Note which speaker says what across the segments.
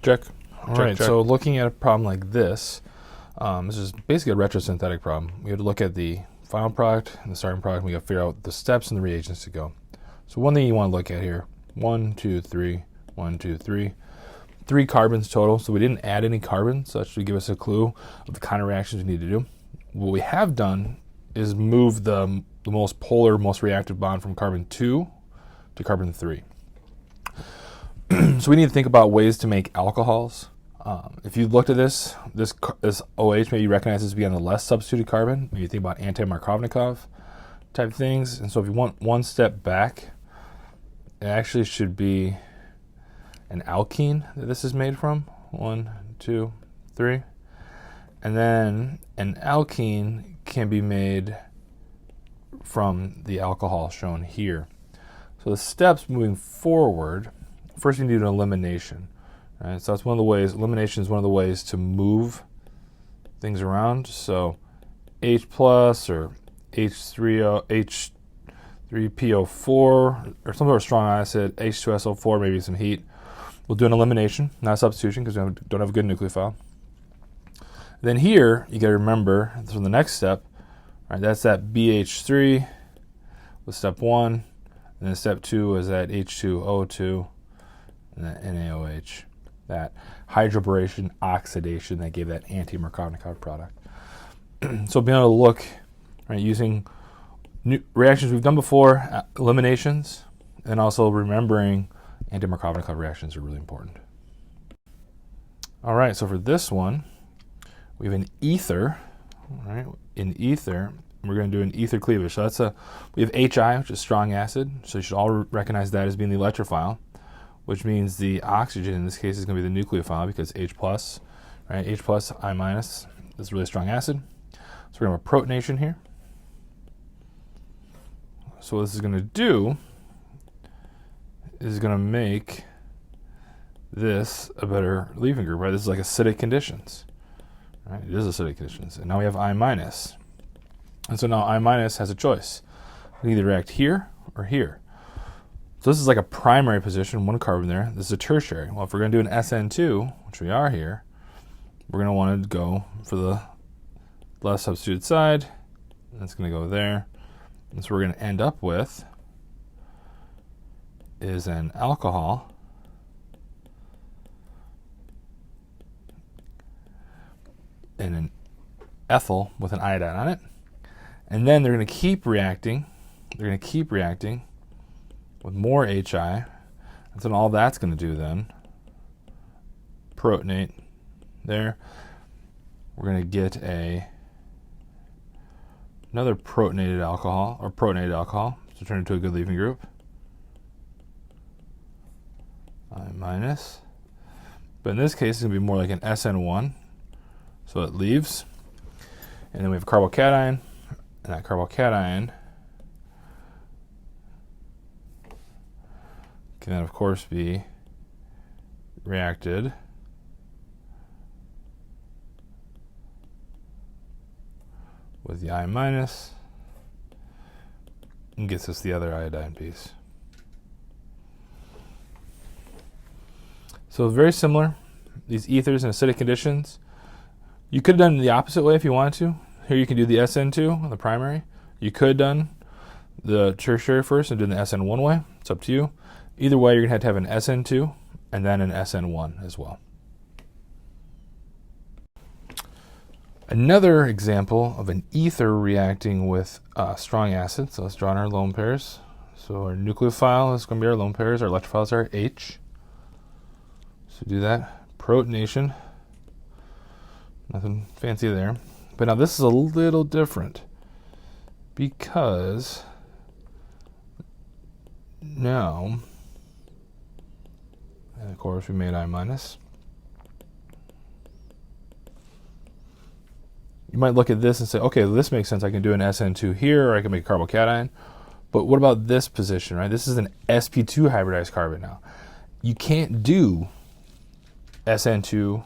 Speaker 1: Check.
Speaker 2: All right, so looking at a problem like this is basically a retrosynthetic problem. We have to look at the final product and the starting product, and we got to figure out the steps and the reagents to go. So one thing you want to look at here, 1, 2, 3, 1, 2, 3. 3 carbons total, so we didn't add any carbons, so that should give us a clue of the kind of reactions we need to do. What we have done is move the most polar, most reactive bond from carbon 2 to carbon 3. So we need to think about ways to make alcohols. If you looked at this OH, maybe you recognize this to be on the less substituted carbon. Maybe you think about anti-Markovnikov type things. And so if you want one step back, it actually should be an alkene that this is made from. 1, 2, 3. And then an alkene can be made from the alcohol shown here. So the steps moving forward, first we need an elimination. Right? So that's one of the ways, elimination is one of the ways to move things around. So H plus or H3PO4 or some sort of strong acid, H2SO4, maybe some heat. We'll do an elimination, not a substitution, because we don't have a good nucleophile. Then here, you got to remember from the next step, right? That's that BH3 with step 1, and then step 2 is that H2O2 and that NaOH, that hydroboration oxidation that gave that anti-Markovnikov product. So being able to look, right, using new reactions we've done before, eliminations, and also remembering anti-Markovnikov reactions are really important. All right, so for this one, we have an ether. All right, in ether, we're going to do an ether cleavage. So we have HI, which is strong acid. So you should all recognize that as being the electrophile, which means the oxygen in this case is going to be the nucleophile because H plus, right? H plus, I minus is really strong acid. So we're going to have a protonation here. So what this is going to do is going to make this a better leaving group, right? This is like acidic conditions, right? It is acidic conditions. And now we have I minus. And so now I minus has a choice. We can either react here or here. So this is like a primary position, 1 carbon there. This is a tertiary. Well, if we're going to do an SN2, which we are here, we're going to want to go for the less substituted side. And it's going to go there. And so we're going to end up with is an alcohol and an ethyl with an iodine on it. And then they're going to keep reacting. They're going to keep reacting with more HI. And so all that's going to do then, protonate there. We're going to get another protonated alcohol, to turn into a good leaving group. I minus. But in this case, it's going to be more like an SN1. So it leaves. And then we have a carbocation. And that carbocation can then, of course, be reacted with the I minus and gets us the other iodine piece. So very similar, these ethers in acidic conditions. You could have done it the opposite way if you wanted to. Here you can do the SN2 on the primary. You could have done the tertiary first and do the SN1 way. It's up to you. Either way, you're going to have an SN2 and then an SN1 as well. Another example of an ether reacting with strong acid. So let's draw in our lone pairs. So our nucleophile is going to be our lone pairs. Our electrophiles are H. So do that. Protonation. Nothing fancy there. But now this is a little different because now, and of course we made I minus. You might look at this and say, okay, well, this makes sense. I can do an SN2 here, or I can make a carbocation. But what about this position, right? This is an sp2 hybridized carbon now. You can't do SN2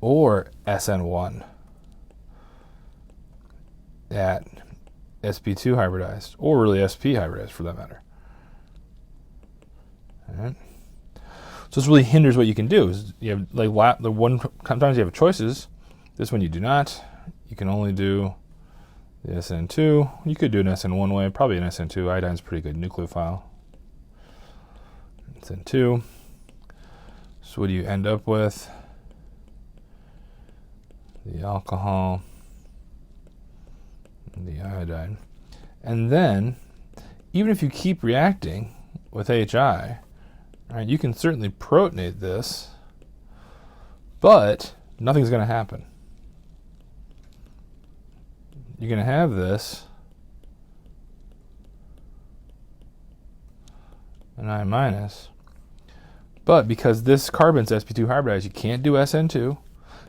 Speaker 2: or SN1 at sp2 hybridized, or really sp hybridized for that matter. All right? So this really hinders what you can do. Is you have sometimes you have choices. This one you do not. You can only do the SN2. You could do an SN one way, probably an SN2. Iodine's a pretty good nucleophile. SN2. So what do you end up with? The alcohol, and the iodine. And then, even if you keep reacting with HI, right, you can certainly protonate this, but nothing's going to happen. You're going to have this, an I minus, but because this carbon's sp2 hybridized, you can't do SN2,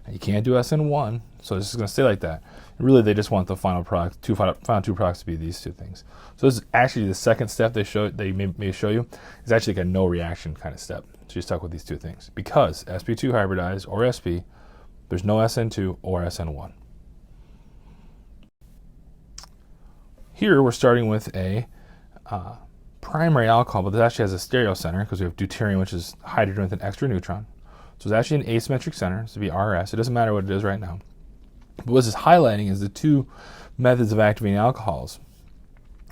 Speaker 2: and you can't do SN1, so it's just going to stay like that. And really, they just want the final product, final two products to be these two things. So this is actually the second step they may show you. It's actually like a no reaction kind of step. So you're stuck with these two things. Because sp2 hybridized, or sp, there's no SN2 or SN1. Here we're starting with a primary alcohol, but this actually has a stereo center because we have deuterium, which is hydrogen with an extra neutron. So it's actually an asymmetric center. This would be RS. It doesn't matter what it is right now. But what this is highlighting is the two methods of activating alcohols.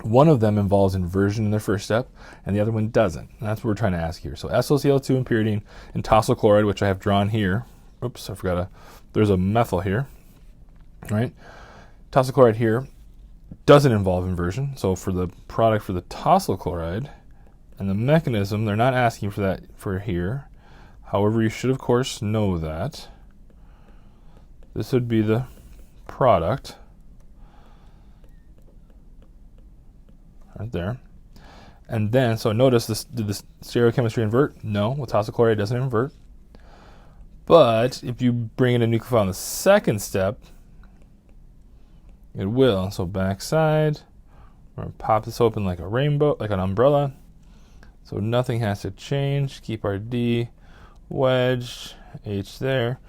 Speaker 2: One of them involves inversion in their first step, and the other one doesn't. And that's what we're trying to ask here. So SOCl2 and pyridine and tosyl chloride, which I have drawn here. Oops, I forgot. There's a methyl here, right? Tosyl chloride here doesn't involve inversion. So for the product for the tosyl chloride and the mechanism, they're not asking for that for here. However, you should, of course, know that this would be the product right there. And then, so notice this, did the stereochemistry invert? No, with tosyl chloride it doesn't invert. But if you bring in a nucleophile in the second step, it will. So backside, we're going to pop this open like a rainbow, like an umbrella. So nothing has to change. Keep our D wedged, H there.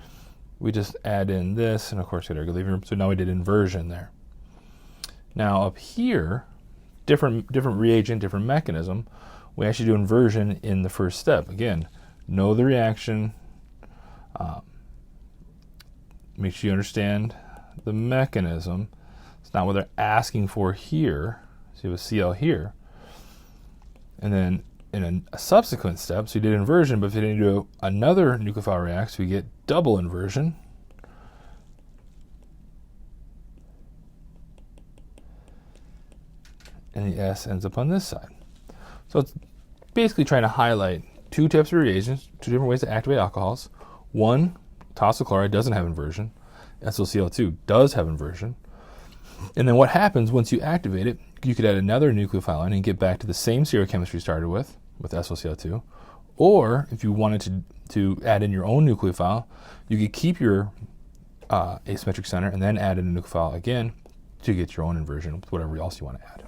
Speaker 2: We just add in this, and of course, get our leaving room. So now we did inversion there. Now up here, different reagent, different mechanism. We actually do inversion in the first step. Again, know the reaction. Make sure you understand the mechanism. It's not what they're asking for here. So you have a Cl here. And then in a subsequent step, so you did inversion, but if you didn't do another nucleophile react, so we get double inversion. And the S ends up on this side. So it's basically trying to highlight two types of reagents, two different ways to activate alcohols. One, tosyl chloride doesn't have inversion. SOCl2 does have inversion. And then what happens once you activate it, you could add another nucleophile in and get back to the same stereochemistry you started with SOCl2. Or if you wanted to add in your own nucleophile, you could keep your asymmetric center and then add in a nucleophile again to get your own inversion with whatever else you want to add.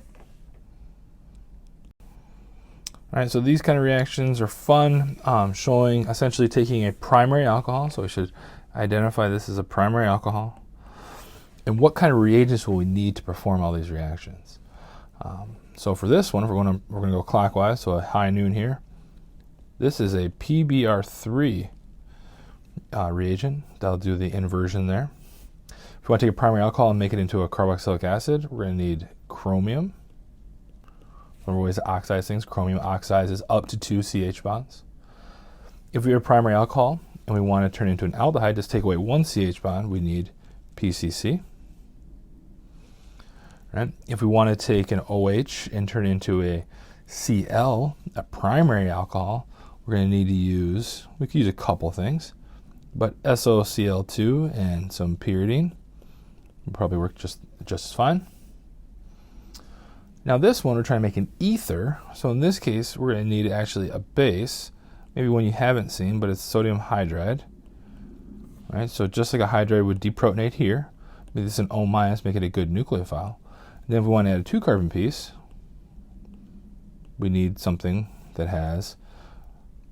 Speaker 2: All right, so these kind of reactions are fun, showing essentially taking a primary alcohol. So we should identify this as a primary alcohol. And what kind of reagents will we need to perform all these reactions? So for this one, we're going to go clockwise, so a high noon here. This is a PBr3 reagent. That'll do the inversion there. If we want to take a primary alcohol and make it into a carboxylic acid, we're going to need chromium. One of the ways to oxidize things, chromium oxidizes up to 2 CH bonds. If we have a primary alcohol and we want to turn it into an aldehyde, just take away 1 CH bond, we need PCC. Right? If we want to take an OH and turn it into a Cl, a primary alcohol, we're going to need to use, we could use a couple things, but SOCl2 and some pyridine will probably work just as fine. Now this one, we're trying to make an ether. So in this case, we're going to need actually a base, maybe one you haven't seen, but it's sodium hydride. Right? So just like a hydride would deprotonate here, maybe this is an O-, make it a good nucleophile. And then if we want to add a 2-carbon piece, we need something that has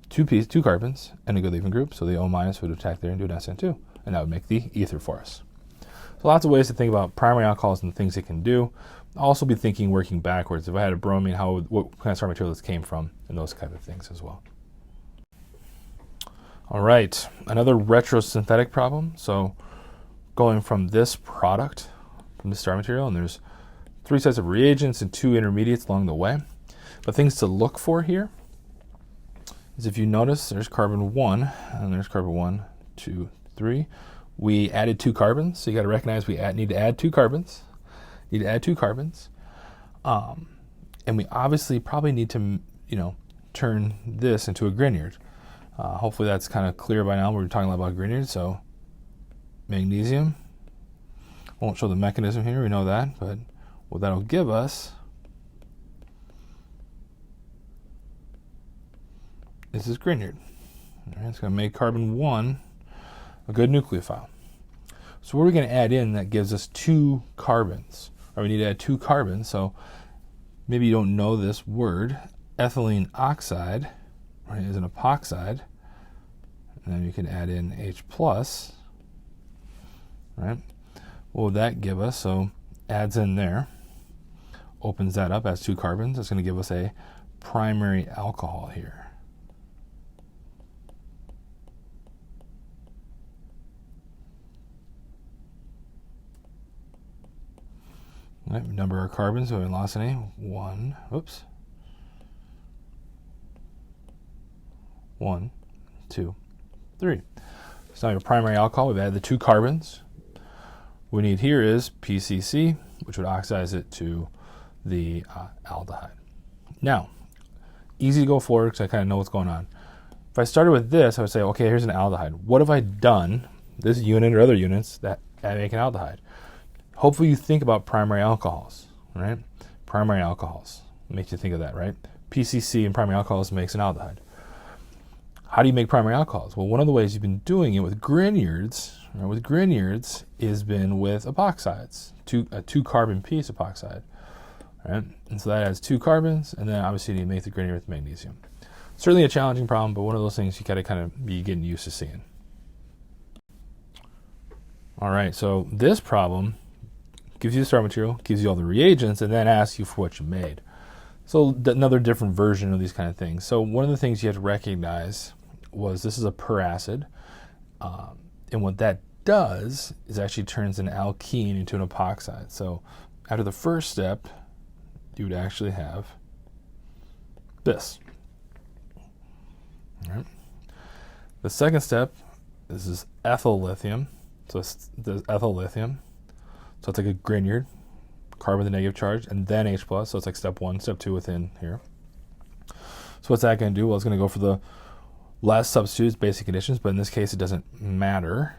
Speaker 2: two carbons and a good leaving group. So the O- would attack there and do an SN2, and that would make the ether for us. So lots of ways to think about primary alcohols and the things it can do. I'll also be thinking working backwards. If I had a bromine, what kind of starting material this came from, and those kind of things as well. All right, another retrosynthetic problem. So going from this product, from this starting material, and there's 3 sets of reagents and 2 intermediates along the way. But things to look for here is, if you notice, there's carbon 1, and there's carbon 1, 2, 3. We added 2 carbons, so you got to recognize we need to add 2 carbons. And we obviously probably need to, turn this into a Grignard. Hopefully that's kind of clear by now. We're talking a lot about Grignard. So magnesium. Won't show the mechanism here, we know that, but what that'll give us is this Grignard. All right, it's going to make carbon 1 a good nucleophile. So what are we going to add in that gives us 2 carbons? Or we need to add 2 carbons, so maybe you don't know this word. Ethylene oxide, right, is an epoxide. And then you can add in H+, right? What would that give us? So adds in there, opens that up, adds 2 carbons. It's going to give us a primary alcohol here. Right, number our carbons, so we haven't lost any. 1, oops. 1, 2, 3. So now your primary alcohol, we've added the 2 carbons. What we need here is PCC, which would oxidize it to the aldehyde. Now, easy to go forward because I kind of know what's going on. If I started with this, I would say, okay, here's an aldehyde. What have I done, this unit or other units, that make an aldehyde? Hopefully you think about primary alcohols, right? Primary alcohols makes you think of that, right? PCC in primary alcohols makes an aldehyde. How do you make primary alcohols? Well, one of the ways you've been doing it with Grignards, is been with epoxides, a 2-carbon piece epoxide, right? And so that adds 2 carbons, and then obviously you make the Grignard with magnesium. Certainly a challenging problem, but one of those things you got to kind of be getting used to seeing. All right, so this problem gives you the starting material, gives you all the reagents, and then asks you for what you made. So another different version of these kind of things. So one of the things you have to recognize was this is a per acid, and what that does is actually turns an alkene into an epoxide. So after the first step, you would actually have this. All right. The second step, this is ethyl lithium. So it's the ethyl lithium. So it's like a Grignard, carbon with a negative charge, and then H+. So it's like step 1, step 2 within here. So what's that going to do? Well, it's going to go for the less substitutes, basic conditions, but in this case it doesn't matter.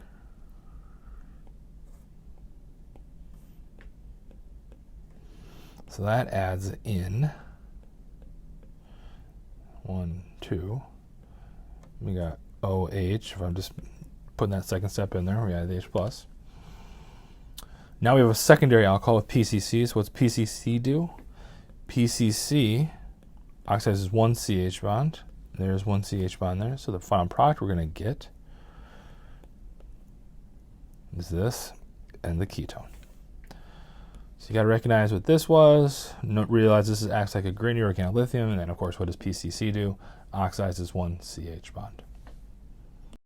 Speaker 2: So that adds in 1, 2. We got OH. If I'm just putting that second step in there, we add the H+. Now we have a secondary alcohol with PCC. So what's PCC do? PCC oxidizes 1 CH bond. There's 1 CH bond there. So the final product we're going to get is this and the ketone. So you got to recognize what this was. Realize this acts like a Grignard organic lithium. And then, of course, what does PCC do? Oxidizes 1 CH bond.